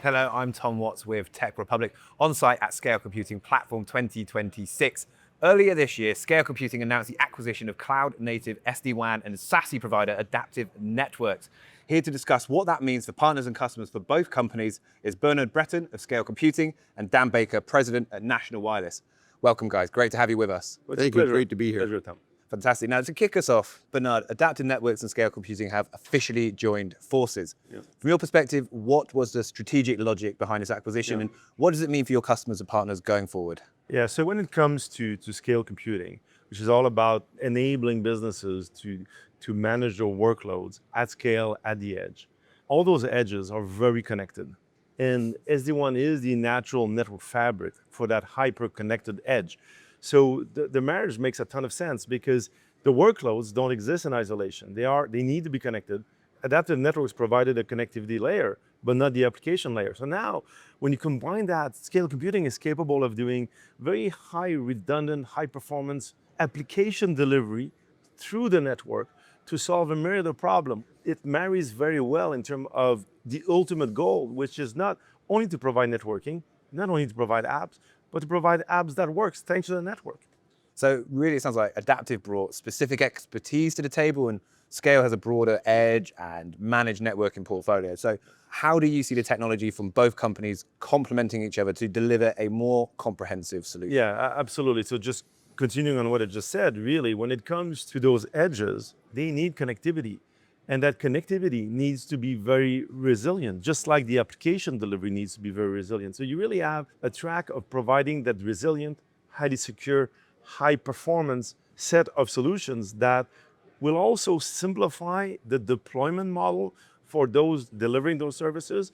Hello, I'm Tom Watts with Tech Republic, on site at Scale Computing Platform 2026. Earlier this year, Scale Computing announced the acquisition of cloud-native SD-WAN and SASE provider Adaptiv Networks. Here to discuss what that means for partners and customers for both companies is Breton of Scale Computing and Dan Baker, President at National Wireless. Welcome, guys. Great to have you with us. Thank you. Great to be here. Pleasure, Tom. Fantastic. Now, to kick us off, Bernard, Adaptiv Networks and Scale Computing have officially joined forces. Yeah. From your perspective, what was the strategic logic behind this acquisition, and what does it mean for your customers and partners going forward? Yeah, so when it comes to scale computing, which is all about enabling businesses to manage their workloads at scale, at the edge, all those edges are very connected. And SD-WAN is the natural network fabric for that hyper-connected edge. So the marriage makes a ton of sense because the workloads don't exist in isolation. They need to be connected. Adaptiv Networks provided a connectivity layer, but not the application layer. So now, when you combine that, scale computing is capable of doing very high redundant, high performance application delivery through the network to solve a myriad of problems. It marries very well in terms of the ultimate goal, which is not only to provide networking, not only to provide apps, but to provide apps that works thanks to the network. So really, it sounds like Adaptiv brought specific expertise to the table, and Scale has a broader edge and managed networking portfolio. So how do you see the technology from both companies complementing each other to deliver a more comprehensive solution? Yeah, absolutely. So just continuing on what I just said, really, when it comes to those edges, they need connectivity. And that connectivity needs to be very resilient, just like the application delivery needs to be very resilient. So you really have a track of providing that resilient, highly secure, high performance set of solutions that will also simplify the deployment model for those delivering those services,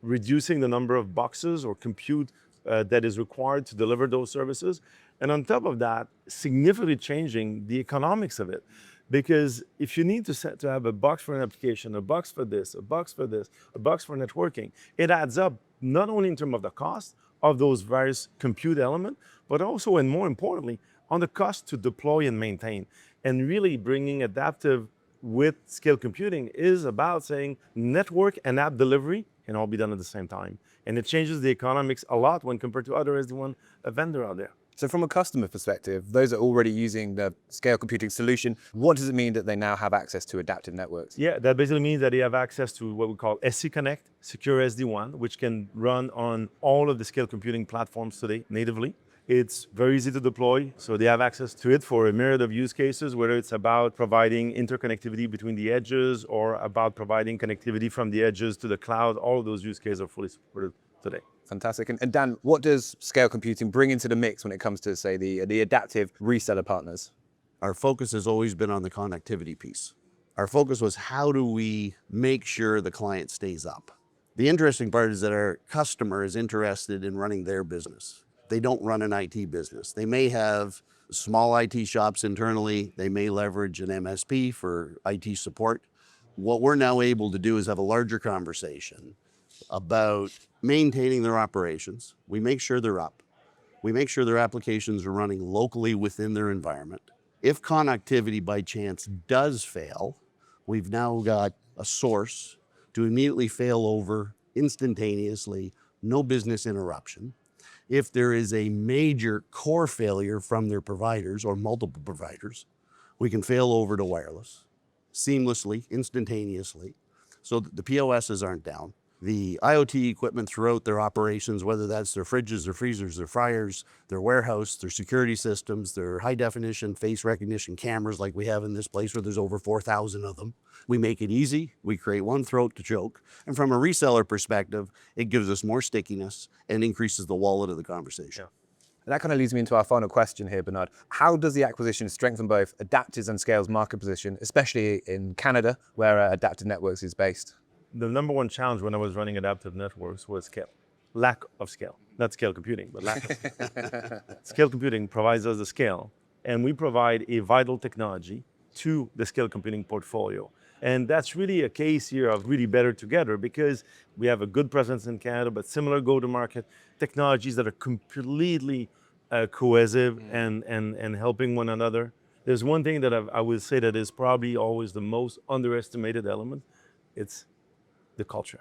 reducing the number of boxes or compute that is required to deliver those services. And on top of that, significantly changing the economics of it. Because if you need to have a box for an application, a box for this, a box for this, a box for networking, it adds up not only in terms of the cost of those various compute elements, but also, and more importantly, on the cost to deploy and maintain. And really bringing Adaptiv with scale computing is about saying network and app delivery can all be done at the same time. And it changes the economics a lot when compared to other SD-WAN vendor out there. So from a customer perspective, those are already using the Scale Computing solution. What does it mean that they now have access to Adaptiv Networks? Yeah, that basically means that they have access to what we call SC Connect, Secure SD-WAN, which can run on all of the Scale Computing platforms today natively. It's very easy to deploy, so they have access to it for a myriad of use cases, whether it's about providing interconnectivity between the edges or about providing connectivity from the edges to the cloud. All of those use cases are fully supported today. Fantastic. And Dan, what does Scale Computing bring into the mix when it comes to, say, the Adaptiv reseller partners? Our focus has always been on the connectivity piece. Our focus was how do we make sure the client stays up? The interesting part is that our customer is interested in running their business. They don't run an IT business. They may have small IT shops internally. They may leverage an MSP for IT support. What we're now able to do is have a larger conversation about maintaining their operations. We make sure they're up. We make sure their applications are running locally within their environment. If connectivity by chance does fail, we've now got a source to immediately fail over instantaneously, no business interruption. If there is a major core failure from their providers or multiple providers, we can fail over to wireless seamlessly, instantaneously, so that the POSs aren't down. The IoT equipment throughout their operations, whether that's their fridges, their freezers, their fryers, their warehouse, their security systems, their high definition face recognition cameras like we have in this place where there's over 4,000 of them. We make it easy, we create one throat to choke. And from a reseller perspective, it gives us more stickiness and increases the wallet of the conversation. Yeah. And that kind of leads me into our final question here, Bernard. How does the acquisition strengthen both Adaptiv's and Scale's market position, especially in Canada, where Adaptiv Networks is based? The number one challenge when I was running Adaptiv Networks was scale. Lack of scale. Not scale computing, but lack of scale. Scale computing provides us the scale, and we provide a vital technology to the scale computing portfolio. And that's really a case here of really better together because we have a good presence in Canada, but similar go-to-market technologies that are completely cohesive and helping one another. There's one thing that I would say that is probably always the most underestimated element. It's the culture.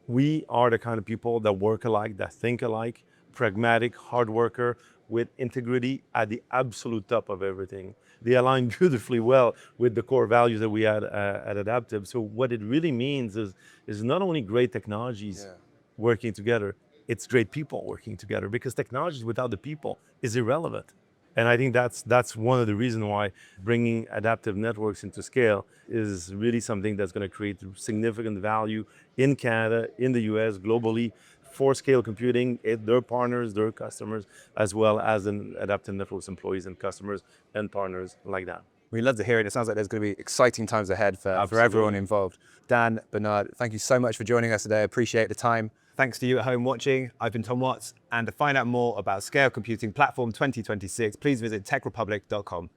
We are the kind of people that work alike, that think alike, pragmatic, hard worker, with integrity at the absolute top of everything. They align beautifully well with the core values that we had at Adaptiv. So what it really means is not only great technologies working together, it's great people working together, because technology without the people is irrelevant. And I think that's one of the reasons why bringing Adaptiv Networks into scale is really something that's going to create significant value in Canada, in the US, globally, for scale computing, their partners, their customers, as well as in Adaptiv Networks employees and customers and partners like that. We love to hear it. It sounds like there's going to be exciting times ahead for Absolutely. everyone involved. Dan, Bernard, thank you so much for joining us today. I appreciate the time. Thanks to you at home watching. I've been Tom Watts, and to find out more about Scale Computing Platform 2026, please visit techrepublic.com.